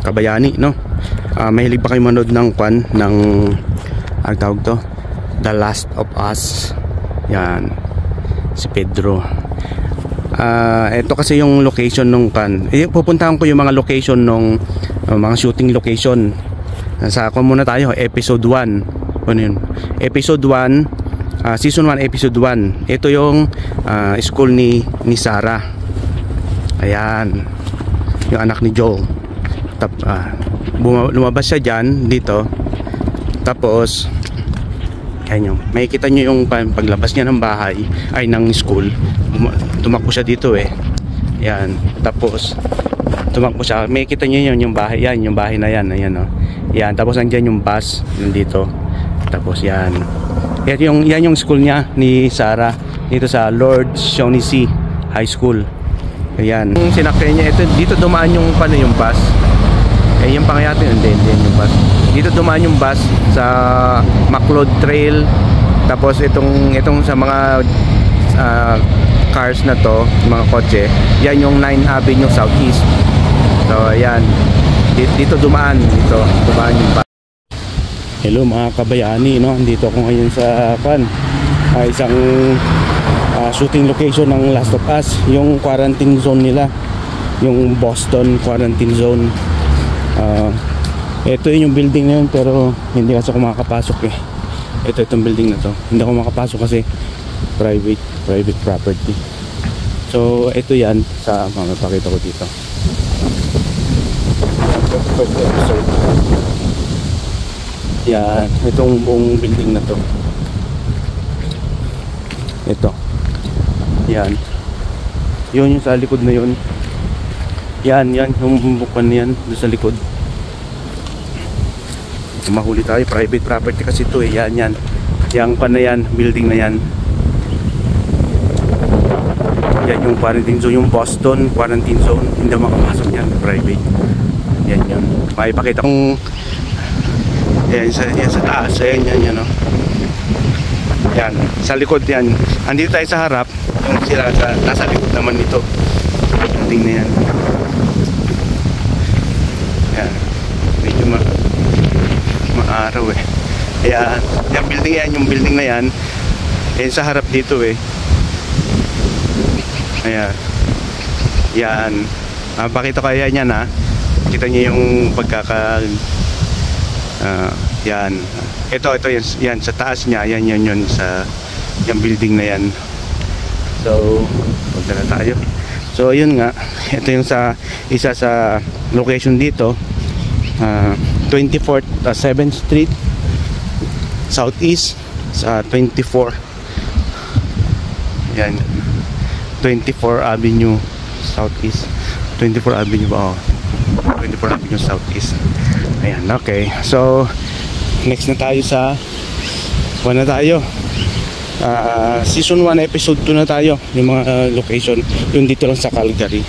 kabayani, no? Mahilig pa kayo manood ng ang tawag to, The Last of Us. Yan, si Pedro. Ito kasi yung location nung pupuntahan ko yung mga location nung mga shooting location. Muna tayo, episode 1. Ano yun? Episode 1, season 1, episode 1. Ito yung school ni Sarah. Ayan, yung anak ni Joel. Lumabas siya dyan, dito. Tapos ayan yung, makikita nyo yung paglabas niya ng bahay, ay ng school. Tumakbo siya dito eh. Yan, tapos tumakbo siya, makikita nyo yun, yung bahay. Yan, yung bahay na yan, ayan, oh. Yan, tapos andyan yung bus, yun dito. Tapos yan, yan yung school niya ni Sarah, dito sa Lord Shaughnessy High School. Ayan, sinakyan niya, ito, dito dumaan yung yung bus. Yung pangayate yun, din yung bus. Dito dumaan yung bus sa Macleod Trail. Tapos itong sa mga cars na to, mga kotse, yan yung 9 Avenue Southeast. So ayan, dito dumaan yung bus. Hello mga kabayani, no? Andito ako ngayon sa isang shooting location ng Last of Us, yung quarantine zone nila, yung Boston quarantine zone. Ito yung building na yun, pero hindi kasi ako makakapasok eh. Itong building na to, hindi ako makapasok kasi private property. So ito yan, mapakita ko dito. First episode. Yan, itong buong building na to. Ito. Yan. Yun yung sa likod na yun. Yan, yung bukan yan doon sa likod. Mahuli tayo, private property kasi ito eh. Yan. Yang na yan, building na yan. Yan yung quarantine zone, yung Boston quarantine zone. Hindi makapasok yan, private. Yan. Makipakita kong yan sa taas. Yan, no? Yan, sa likod yan. Andito tayo sa harap. Yung sila nasa likod naman nito. Building na yan. Yan, medyo maaraw eh. Ayan, yung building na yan. Ayan sa harap dito eh. Ayan. Yan. Pakita ko yan ha. Kita niyo yung yan. Ito yan sa taas niya. Yan sa yung building na yan. So, punta na tayo. So, yun nga. Ito yung isa sa location dito. 24th 7th Street Southeast sa 24. Yan. 24 Avenue Southeast. 24 Avenue ba? 24 Avenue Southeast. Ayan, okay. So, next na tayo sa season 1 episode 2 na tayo. Yung mga location, yung dito lang sa Calgary.